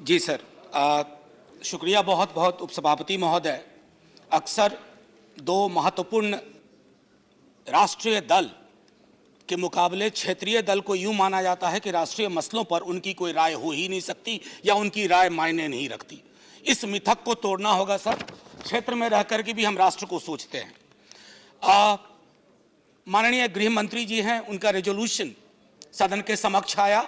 जी sir, शुक्रिया बहुत बहुत उपसभापति महोदय। अक्सर दो महत्वपूर्ण राष्ट्रीय दल के मुकाबले क्षेत्रीय दल को यूं माना जाता है कि राष्ट्रीय मसलों पर उनकी कोई राय हो ही नहीं सकती या उनकी राय मायने नहीं रखती। इस मिथक को तोड़ना होगा सर। क्षेत्र में रह कर के भी हम राष्ट्र को सोचते हैं। माननीय गृह मंत्री जी हैं, उनका रेजोल्यूशन सदन के समक्ष आया।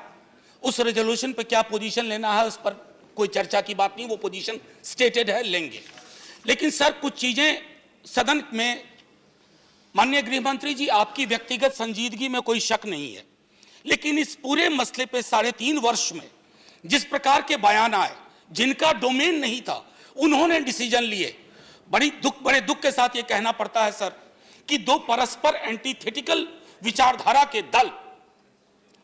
उस रेजोल्यूशन पर क्या पोजीशन लेना है उस पर कोई चर्चा की बात नहीं, वो पोजीशन स्टेटेड है, लेंगे। लेकिन सर कुछ चीजें सदन में, माननीय गृह मंत्री जी आपकी व्यक्तिगत संजीदगी में कोई शक नहीं है, लेकिन इस पूरे मसले पे 3.5 वर्ष में जिस प्रकार के बयान आए, जिनका डोमेन नहीं था, उन्होंने डिसीजन लिए। बड़े दुख के साथ ये कहना पड़ता है सर कि दो परस्पर एंटीथेटिकल विचारधारा के दल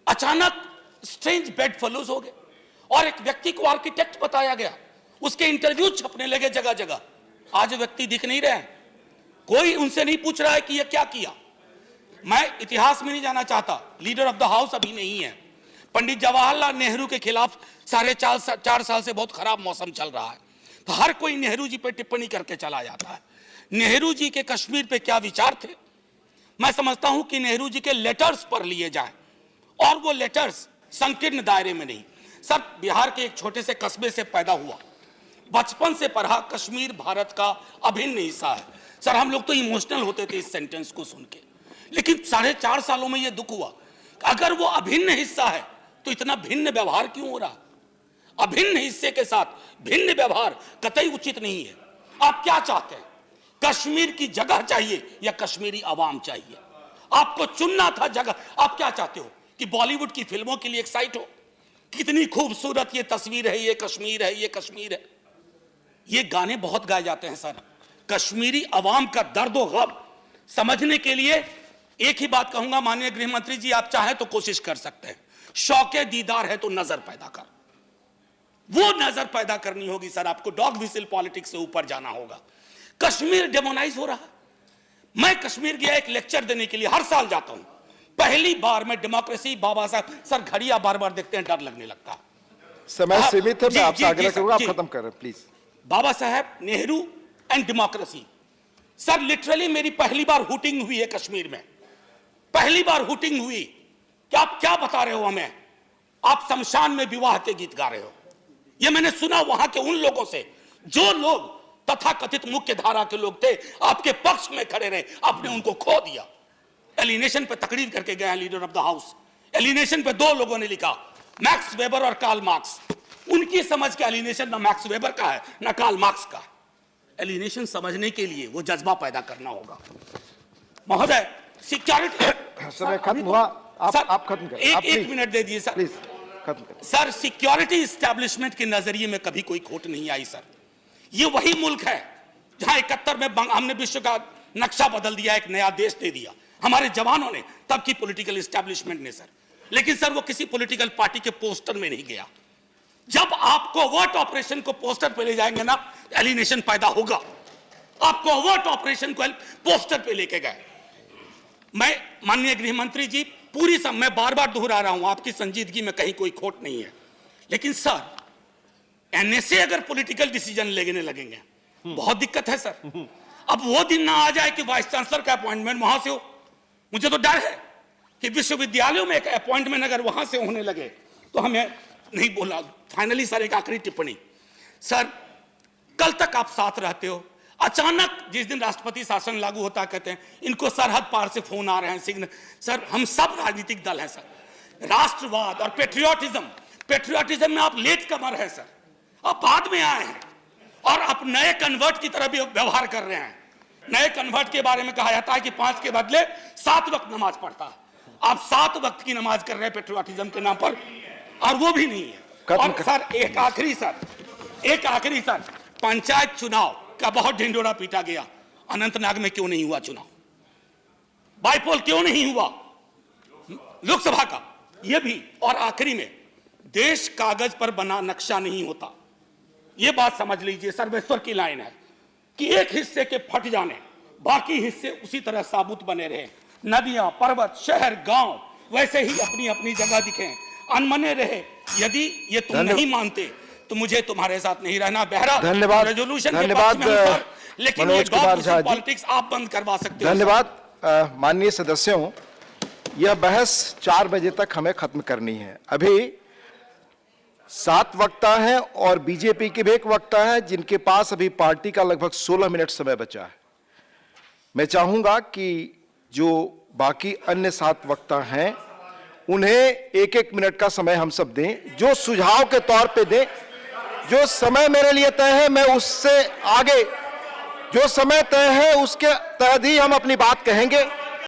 अचानक स्ट्रेंज बेड फेलोज हो गए और एक व्यक्ति को आर्किटेक्ट बताया गया, उसके इंटरव्यू छपने लगे जगह जगह। आज व्यक्ति दिख नहीं रहे, कोई उनसे नहीं पूछ रहा है कि यह क्या किया। मैं इतिहास में नहीं जाना चाहता, लीडर ऑफ द हाउस अभी नहीं है। पंडित जवाहरलाल नेहरू के खिलाफ 4.5 साल से बहुत खराब मौसम चल रहा है, तो हर कोई नेहरू जी पे टिप्पणी करके चला जाता है। नेहरू जी के कश्मीर पे क्या विचार थे, मैं समझता हूं कि नेहरू जी के लेटर्स पर लिए जाए, और वो लेटर्स संकीर्ण दायरे में नहीं। सर बिहार के एक छोटे से कस्बे से पैदा हुआ, बचपन से पढ़ा, कश्मीर भारत का अभिन्न हिस्सा है। सर हम लोग तो इमोशनल होते थे इस सेंटेंस को सुन के, लेकिन 4.5 सालों में यह दुख हुआ, अगर वो अभिन्न हिस्सा है तो इतना भिन्न व्यवहार क्यों हो रहा। अभिन्न हिस्से के साथ भिन्न व्यवहार कतई उचित नहीं है। आप क्या चाहते हैं, कश्मीर की जगह चाहिए या कश्मीरी आवाम चाहिए? आपको चुनना था जगह। आप क्या चाहते हो कि बॉलीवुड की फिल्मों के लिए एक साइट हो, कितनी खूबसूरत ये तस्वीर है, ये कश्मीर है, ये कश्मीर है। ये गाने बहुत गाए जाते हैं सर। कश्मीरी अवाम का दर्द और गम समझने के लिए एक ही बात कहूंगा, माननीय गृह मंत्री जी आप चाहें तो कोशिश कर सकते हैं, शौके दीदार है तो नजर पैदा कर, वो नजर पैदा करनी होगी सर। आपको डॉग विसिल पॉलिटिक्स से ऊपर जाना होगा। कश्मीर डेमोनाइज हो रहा है। मैं कश्मीर गया एक लेक्चर देने के लिए, हर साल जाता हूं। पहली बार मैं डेमोक्रेसी, बाबा साहब, सर घड़ियां बार बार देखते हैं, डर लगने लगता है। समय सीमित है, मैं आपसे आग्रह करूंगा आप खत्म करें प्लीज। बाबा साहब, Nehru and democracy. Sir literally मेरी पहली बार हुटिंग हुई है कश्मीर में, पहली बार हुटिंग हुई। क्या आप क्या बता रहे हो हमें? आप शमशान में विवाह के गीत गा रहे हो। यह मैंने सुना वहां के उन लोगों से जो लोग तथाकथित मुख्य धारा के लोग थे, आपके पक्ष में खड़े रहे, आपने उनको खो दिया। एलिनेशन पे तकरीर करके गए हैं leader of the house. Alienation पे दो लोगों ने लिखा, मैक्स वेबर और कार्ल मार्क्स। उनकी समझ के एलिनेशन ना मैक्स वेबर का है ना कार्ल मार्क्स का। एलिनेशन समझने के लिए वो जज्बा पैदा करना होगा। महोदय सिक्योरिटी, समय खत्म हुआ, आप खत्म करें। एक मिनट दे दिए सर, प्लीज खत्म करें। सर सिक्योरिटी इस्टेब्लिशमेंट के नजरिए में कभी कोई खोट नहीं आई सर। ये वही मुल्क है जहां 71 में हमने विश्व का नक्शा बदल दिया, एक नया देश दे दिया हमारे जवानों ने, तब की पॉलिटिकल एस्टेब्लिशमेंट ने सर। लेकिन सर वो किसी पॉलिटिकल पार्टी के पोस्टर में नहीं गया। जब आप कोवर्ट ऑपरेशन को पोस्टर पे ले जाएंगे ना, एलिनेशन पैदा होगा। आप कोवर्ट ऑपरेशन को पोस्टर पे लेके गए। मैं माननीय गृह मंत्री जी पूरी मैं बार बार दोहरा रहा हूं, आपकी संजीदगी में कहीं कोई खोट नहीं है, लेकिन सर एनएसए अगर पॉलिटिकल डिसीजन लेने लगेंगे बहुत दिक्कत है सर। अब वो दिन ना आ जाए कि वाइस चांसलर का अपॉइंटमेंट वहां से हो। मुझे तो डर है कि विश्वविद्यालयों में एक अपॉइंटमेंट अगर वहां से होने लगे तो हमें नहीं बोला। फाइनली सर एक आखिरी टिप्पणी, सर कल तक आप साथ रहते हो, अचानक जिस दिन राष्ट्रपति शासन लागू होता कहते हैं इनको सरहद पार से फोन आ रहे हैं, सिग्नल। सर हम सब राजनीतिक दल हैं सर, राष्ट्रवाद और पेट्रियोटिज्म में आप लेट कमर है सर, आप बाद में आए हैं और आप नए कन्वर्ट की तरह भी व्यवहार कर रहे हैं। नए कन्वर्ट के बारे में कहा जाता है कि 5 के बदले 7 वक्त नमाज पढ़ता है। आप 7 वक्त की नमाज कर रहे हैं पेट्रियोटिज्म के नाम पर, और वो भी नहीं है। और सर एक आखिरी सर, पंचायत चुनाव का बहुत ढिंडोरा पीटा गया। अनंतनाग में क्यों नहीं हुआ चुनाव? बाईपोल क्यों नहीं हुआ लोकसभा का? यह भी। और आखिरी में, देश कागज पर बना नक्शा नहीं होता, यह बात समझ लीजिए। सर्वेश्वर की लाइन है कि एक हिस्से के फट जाने, बाकी हिस्से उसी तरह साबुत बने रहे। नदियां, पर्वत, शहर, गांव वैसे ही अपनी अपनी जगह दिखें, अनमने रहे। यदि ये तुम नहीं मानते तो मुझे तुम्हारे साथ नहीं रहना। बहरा धन्यवाद, रेजोल्यूशन के धन्यवाद, पक्ष में हूं, सर, लेकिन ये मनोज कुमार झा जी। पॉलिटिक्स आप बंद करवा सकते हो। धन्यवाद माननीय सदस्यों, यह बहस 4 बजे तक हमें खत्म करनी है। अभी 7 वक्ता हैं और बीजेपी के भी एक वक्ता है जिनके पास अभी पार्टी का लगभग 16 मिनट समय बचा है। मैं चाहूंगा कि जो बाकी अन्य 7 वक्ता हैं उन्हें 1-1 मिनट का समय हम सब दें, जो सुझाव के तौर पे दें। जो समय मेरे लिए तय है मैं उससे आगे, जो समय तय है उसके तहत ही हम अपनी बात कहेंगे।